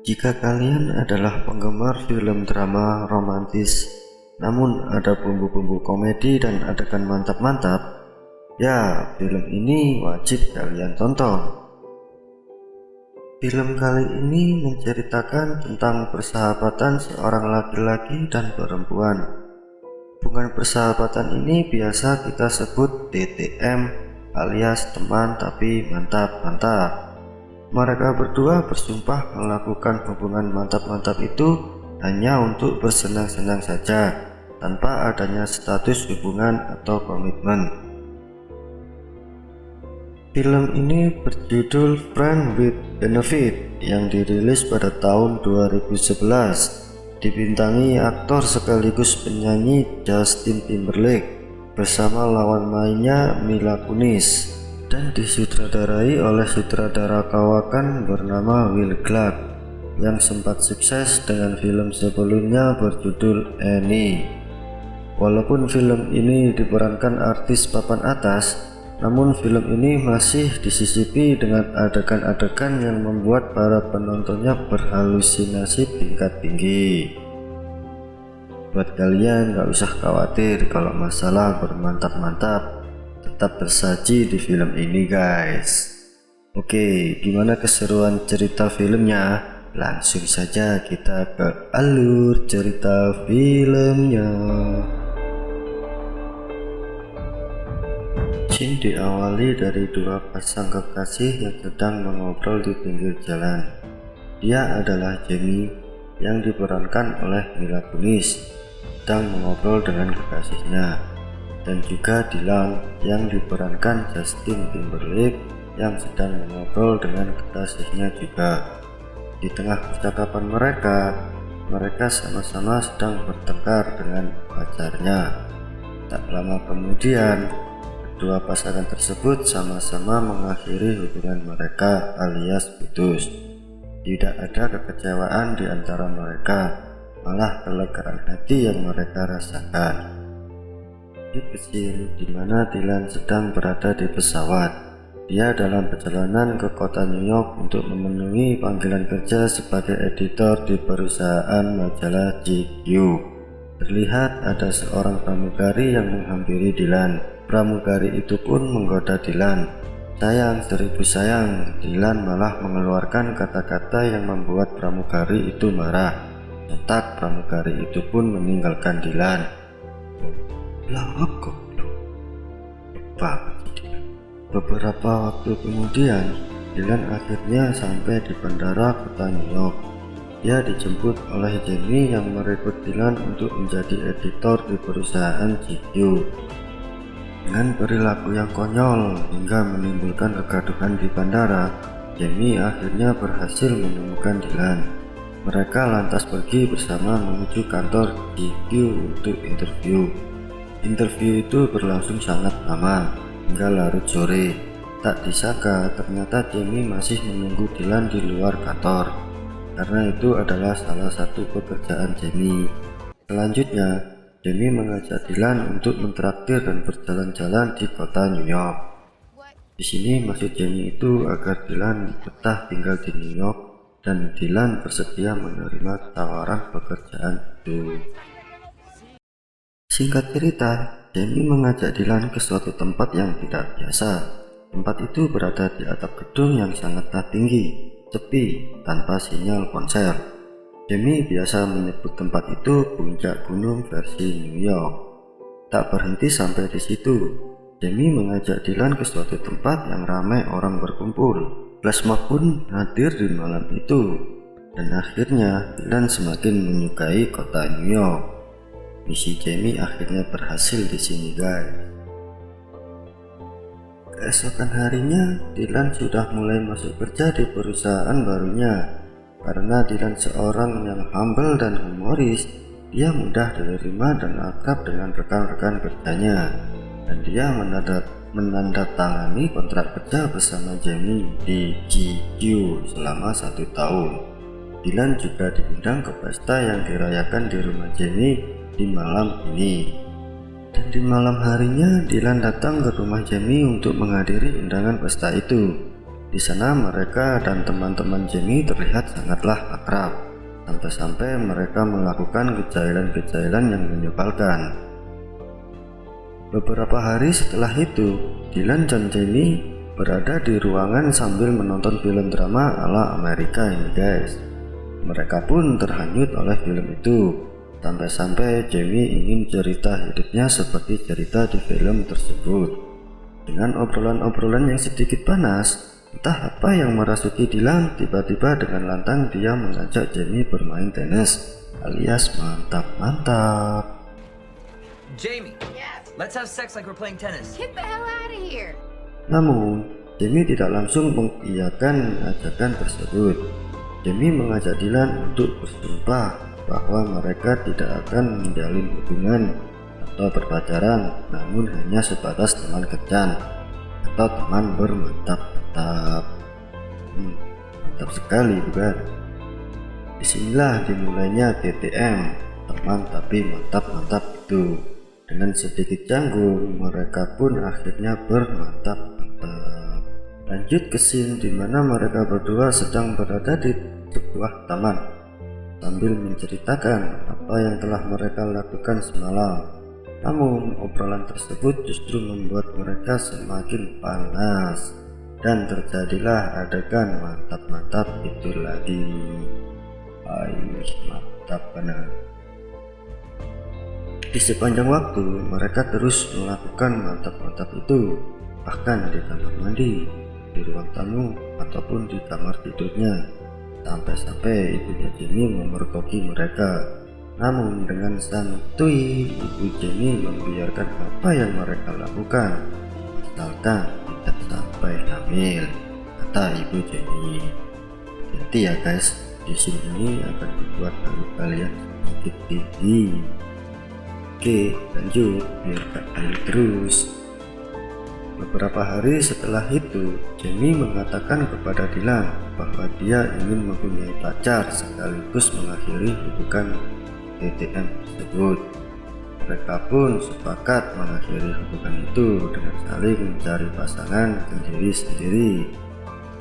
Jika kalian adalah penggemar film drama romantis, namun ada bumbu-bumbu komedi dan adegan mantap-mantap, ya film ini wajib kalian tonton. Film kali ini menceritakan tentang persahabatan seorang laki-laki dan perempuan. Hubungan persahabatan ini biasa kita sebut TTM alias teman tapi mantap-mantap. Mereka berdua bersumpah melakukan hubungan mantap-mantap itu hanya untuk bersenang-senang saja, tanpa adanya status hubungan atau komitmen. Film ini berjudul Friends with Benefit yang dirilis pada tahun 2011, dibintangi aktor sekaligus penyanyi Justin Timberlake bersama lawan mainnya Mila Kunis, dan disutradarai oleh sutradara kawakan bernama Will Clark yang sempat sukses dengan film sebelumnya berjudul Annie. Walaupun film ini diperankan artis papan atas, namun film ini masih disisipi dengan adegan-adegan yang membuat para penontonnya berhalusinasi tingkat tinggi. Buat kalian gak usah khawatir kalau masalah bermantap-mantap, tetap tersaji di film ini guys. Oke, gimana keseruan cerita filmnya? Langsung saja kita ke alur cerita filmnya. Scene diawali dari dua pasang kekasih yang sedang mengobrol di pinggir jalan. Dia adalah Jamie yang diperankan oleh Mila Kunis, sedang mengobrol dengan kekasihnya, dan juga Dylan yang diperankan Justin Timberlake yang sedang mengobrol dengan kekasihnya juga. Di tengah percakapan mereka sama-sama sedang bertengkar dengan pacarnya. Tak lama kemudian, kedua pasangan tersebut sama-sama mengakhiri hubungan mereka alias putus. Tidak ada kekecewaan di antara mereka, malah kelegaan hati yang mereka rasakan. Di kecil di mana Dylan sedang berada di pesawat. Dia dalam perjalanan ke kota New York untuk memenuhi panggilan kerja sebagai editor di perusahaan majalah GQ. Terlihat ada seorang pramugari yang menghampiri Dylan. Pramugari itu pun menggoda Dylan. Sayang, seribu sayang. Dylan malah mengeluarkan kata-kata yang membuat pramugari itu marah. Sontak pramugari itu pun meninggalkan Dylan. Lawak goblok. Beberapa waktu kemudian, Dylan akhirnya sampai di bandara kota New York. Dia dijemput oleh Jamie yang merekrut Dylan untuk menjadi editor di perusahaan GQ. Dengan perilaku yang konyol hingga menimbulkan kegaduhan di bandara, Jamie akhirnya berhasil menemukan Dylan. Mereka lantas pergi bersama menuju kantor GQ untuk interview. Interview itu berlangsung sangat lama, hingga larut sore. Tak disangka ternyata Jamie masih menunggu Dylan di luar kantor, karena itu adalah salah satu pekerjaan Jamie. Selanjutnya, Jamie mengajak Dylan untuk mentraktir dan berjalan-jalan di kota New York. Di sini maksud Jamie itu agar Dylan betah tinggal di New York, dan Dylan bersedia menerima tawaran pekerjaan itu. Singkat cerita, Jamie mengajak Dylan ke suatu tempat yang tidak biasa. Tempat itu berada di atap gedung yang sangatlah tinggi, sepi, tanpa sinyal ponsel. Jamie biasa menyebut tempat itu puncak gunung versi New York. Tak berhenti sampai di situ, Jamie mengajak Dylan ke suatu tempat yang ramai orang berkumpul. Flashmob pun hadir di malam itu, dan akhirnya Dylan semakin menyukai kota New York. Misi Jamie akhirnya berhasil di sini guys. Keesokan harinya, Dylan sudah mulai masuk kerja di perusahaan barunya. Karena Dylan seorang yang humble dan humoris, dia mudah diterima dan akrab dengan rekan-rekan kerjanya. Dan dia menandatangani kontrak kerja bersama Jamie di GQ selama 1 tahun. Dylan juga diundang ke pesta yang dirayakan di rumah Jamie di malam ini. Dan di malam harinya Dylan datang ke rumah Jamie untuk menghadiri undangan pesta itu. Di sana mereka dan teman-teman Jamie terlihat sangatlah akrab, sampai-sampai mereka melakukan kejahatan-kejahatan yang menyebalkan. Beberapa hari setelah itu, Dylan dan Jamie berada di ruangan sambil menonton film drama ala Amerika ini guys. Mereka pun terhanyut oleh film itu, sampai-sampai Jamie ingin cerita hidupnya seperti cerita di film tersebut. Dengan obrolan-obrolan yang sedikit panas, entah apa yang merasuki Dylan, tiba-tiba dengan lantang dia mengajak Jamie bermain tenis, alias mantap-mantap. Jamie, let's have sex like we're playing tennis. Get the hell out of here. Namun, Jamie tidak langsung mengiyakan ajakan tersebut. Jamie mengajak Dylan untuk bersumpah bahwa mereka tidak akan menjalin hubungan atau berpacaran, namun hanya sebatas teman kencan atau teman bermantap-mantap. Mantap sekali bukan? Disinilah dimulainya TTM, teman tapi mantap-mantap itu. Dengan sedikit canggung, mereka pun akhirnya bermantap-mantap. Lanjut ke scene di mana mereka berdua sedang berada di sebuah taman sambil menceritakan apa yang telah mereka lakukan semalam. Namun obrolan tersebut justru membuat mereka semakin panas dan terjadilah adegan mantap-mantap itu lagi. Mantap benar. Di sepanjang waktu mereka terus melakukan mantap-mantap itu, bahkan di kamar mandi, di ruang tamu, ataupun di kamar tidurnya, sampai-sampai ibunya Jamie memergoki mereka. Namun dengan santuy, ibu Jamie membiarkan apa yang mereka lakukan, asalkan tidak sampai hamil, kata ibu Jamie. Hati ya guys, di sini ini akan membuat kalian sedikit tinggi. Oke, lanjut biar tak kali terus. Beberapa hari setelah itu, Jamie mengatakan kepada Dylan bahwa dia ingin mempunyai pacar sekaligus mengakhiri hubungan TTM tersebut. Mereka pun sepakat mengakhiri hubungan itu dengan saling mencari pasangan sendiri-sendiri.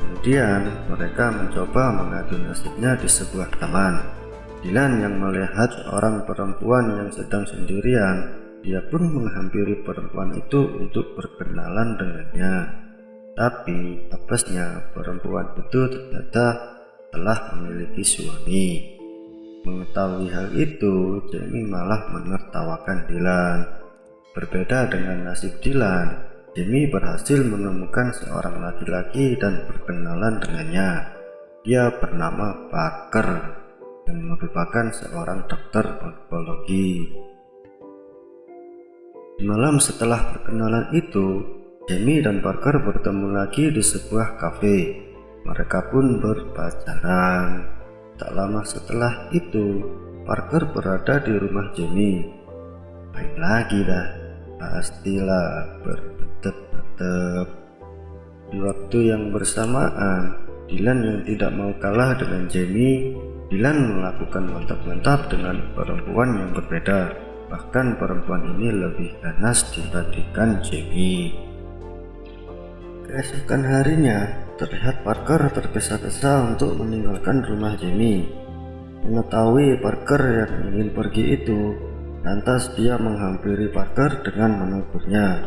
Kemudian mereka mencoba mengadu nasibnya di sebuah taman. Dylan yang melihat seorang perempuan yang sedang sendirian, dia pun menghampiri perempuan itu untuk berkenalan dengannya. Tapi apesnya perempuan itu ternyata telah memiliki suami. Mengetahui hal itu, Jamie malah menertawakan Dylan. Berbeda dengan nasib Dylan, Jamie berhasil menemukan seorang laki-laki dan berkenalan dengannya. Dia bernama Parker dan merupakan seorang dokter onkologi. Di malam setelah perkenalan itu, Jamie dan Parker bertemu lagi di sebuah kafe. Mereka pun berpacaran. Tak lama setelah itu, Parker berada di rumah Jamie. Main lagi dah, pastilah bertetep. Di waktu yang bersamaan, Dylan yang tidak mau kalah dengan Jamie, Dylan melakukan mantap-mantap dengan perempuan yang berbeda. Bahkan perempuan ini lebih ganas dibandingkan Jamie. Keesokan harinya, terlihat Parker tergesa-gesa untuk meninggalkan rumah Jamie. Mengetahui Parker yang ingin pergi itu, lantas dia menghampiri Parker dengan menegurnya.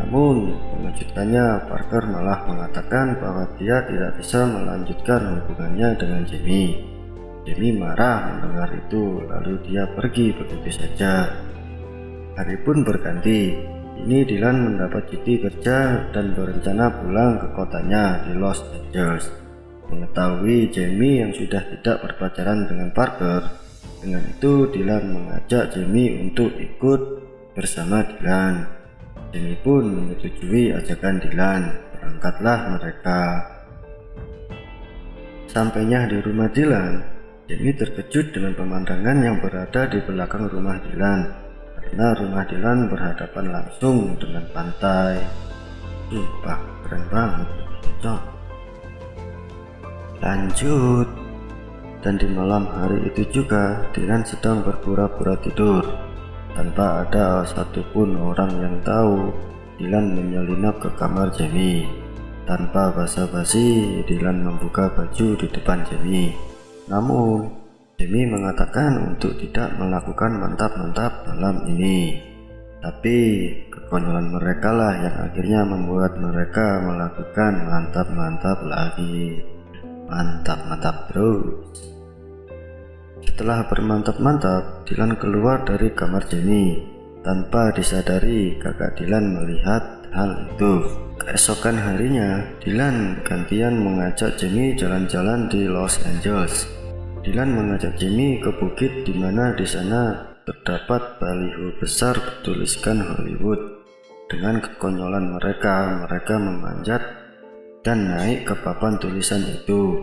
Namun, mengejutkannya, Parker malah mengatakan bahwa dia tidak bisa melanjutkan hubungannya dengan Jamie. Jamie marah mendengar itu, lalu dia pergi begitu saja. Hari pun berganti. Ini Dylan mendapat cuti kerja dan berencana pulang ke kotanya di Los Angeles. Mengetahui Jamie yang sudah tidak berpacaran dengan Parker, dengan itu Dylan mengajak Jamie untuk ikut bersama Dylan. Jamie pun menyetujui ajakan Dylan. Berangkatlah mereka. Sampainya di rumah Dylan, Jamie terkejut dengan pemandangan yang berada di belakang rumah Dylan, karena rumah Dylan berhadapan langsung dengan pantai. Sumpah, keren banget. Lanjut. Dan di malam hari itu juga, Dylan sedang berpura-pura tidur. Tanpa ada satupun orang yang tahu, Dylan menyelinap ke kamar Jamie. Tanpa basa-basi, Dylan membuka baju di depan Jamie. Namun, Jamie mengatakan untuk tidak melakukan mantap-mantap malam ini. Tapi, kekonyolan mereka lah yang akhirnya membuat mereka melakukan mantap-mantap lagi. Mantap-mantap terus. Setelah bermantap-mantap, Dylan keluar dari kamar Jamie. Tanpa disadari, kakak Dylan melihat hal itu. Keesokan harinya, Dylan gantian mengajak Jamie jalan-jalan di Los Angeles. Dylan mengajak Jamie ke bukit di mana di sana terdapat baliho besar bertuliskan Hollywood. Dengan kekonyolan mereka memanjat dan naik ke papan tulisan itu.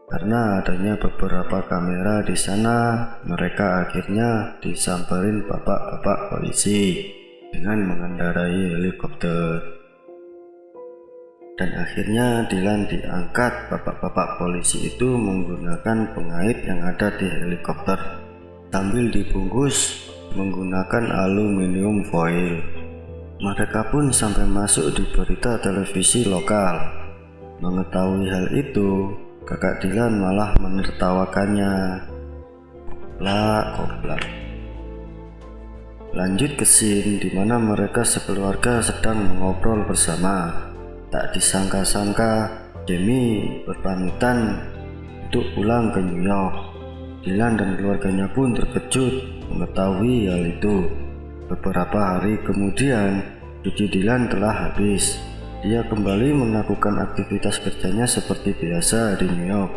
Karena adanya beberapa kamera di sana, mereka akhirnya disamperin bapak-bapak polisi dengan mengendarai helikopter. Dan akhirnya Dylan diangkat bapak-bapak polisi itu menggunakan pengait yang ada di helikopter sambil dibungkus menggunakan aluminium foil. Mereka pun sampai masuk di berita televisi lokal. Mengetahui hal itu, kakak Dylan malah menertawakannya. Koplak. Lanjut ke scene di mana mereka sekeluarga sedang mengobrol bersama. Tak disangka-sangka, Jamie berpamitan untuk pulang ke New York. Dylan dan keluarganya pun terkejut mengetahui hal itu. Beberapa hari kemudian, cuti Dylan telah habis. Dia kembali melakukan aktivitas kerjanya seperti biasa di New York.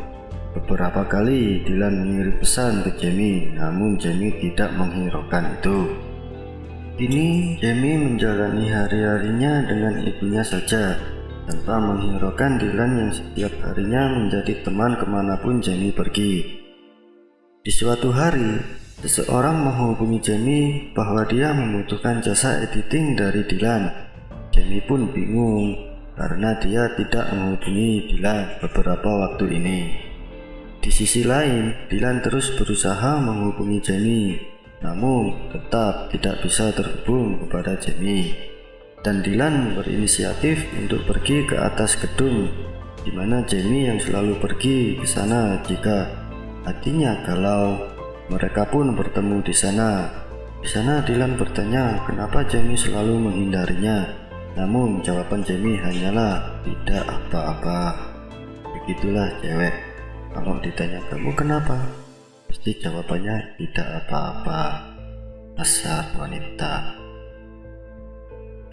Beberapa kali Dylan mengirim pesan ke Jamie, namun Jamie tidak menghiraukan itu. Kini Jamie menjalani hari-harinya dengan ibunya saja, tanpa menghiraukan Dylan yang setiap harinya menjadi teman kemanapun Jamie pergi. Di suatu hari, seseorang menghubungi Jamie bahwa dia membutuhkan jasa editing dari Dylan. Jamie pun bingung karena dia tidak menghubungi Dylan beberapa waktu ini. Di sisi lain, Dylan terus berusaha menghubungi Jamie, namun tetap tidak bisa terhubung kepada Jamie. Dan Dylan berinisiatif untuk pergi ke atas gedung, di mana Jamie yang selalu pergi ke sana jika hatinya galau. Mereka pun bertemu di sana. Di sana Dylan bertanya kenapa Jamie selalu menghindarinya. Namun jawaban Jamie hanyalah tidak apa-apa. Begitulah cewek. Kalau ditanya kamu kenapa, pasti jawabannya tidak apa-apa. Dasar wanita.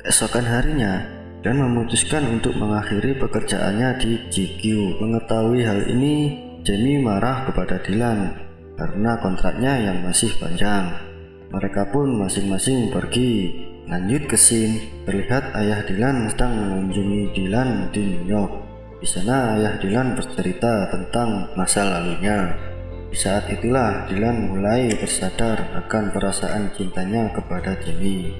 Keesokan harinya, Dan memutuskan untuk mengakhiri pekerjaannya di GQ. Mengetahui hal ini, Jamie marah kepada Dylan karena kontraknya yang masih panjang. Mereka pun masing-masing pergi. Lanjut ke scene, terlihat ayah Dylan sedang mengunjungi Dylan di New York. Di sana ayah Dylan bercerita tentang masa lalunya. Di saat itulah Dylan mulai tersadar akan perasaan cintanya kepada Jamie.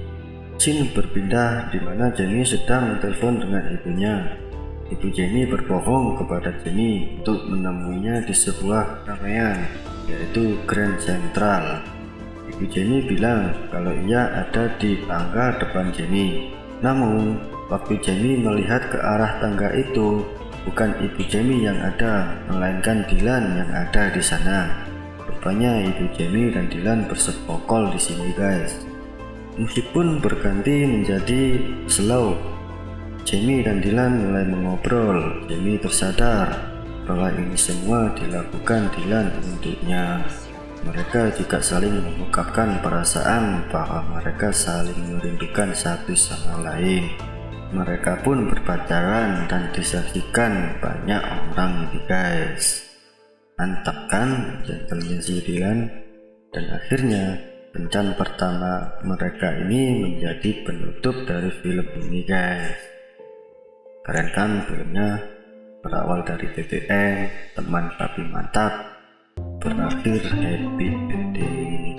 Scene berpindah di mana Jamie sedang telepon dengan ibunya. Ibu Jamie berbohong kepada Jamie untuk menemuinya di sebuah keramaian, yaitu Grand Central. Ibu Jamie bilang kalau ia ada di tangga depan Jamie. Namun, waktu Jamie melihat ke arah tangga itu, bukan ibu Jamie yang ada, melainkan Dylan yang ada di sana. Rupanya ibu Jamie dan Dylan bersekongkol di sini, guys. Musik pun berganti menjadi slow. Jamie dan Dylan mulai mengobrol. Jamie tersadar bahwa ini semua dilakukan Dylan untuknya. Mereka juga saling mengungkapkan perasaan bahwa mereka saling merindukan satu sama lain. Mereka pun berpacaran dan disaksikan banyak orang nih, guys. Mantap kan gentleman si Dylan? Dan akhirnya kencan pertama mereka ini menjadi penutup dari film ini, guys. Keren kan filmnya? Berawal dari TTN, teman tapi mantap, berakhir happy ending.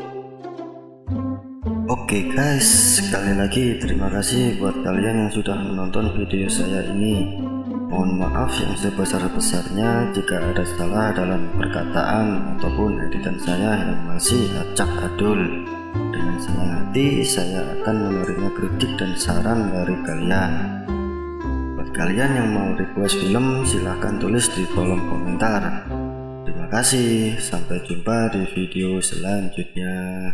Oke guys, sekali lagi terima kasih buat kalian yang sudah menonton video saya ini. Mohon maaf yang sebesar-besarnya jika ada salah dalam perkataan ataupun editan saya yang masih acak adul. Dengan senang hati saya akan menerima kritik dan saran dari kalian. Buat kalian yang mau request film silahkan tulis di kolom komentar. Terima kasih, sampai jumpa di video selanjutnya.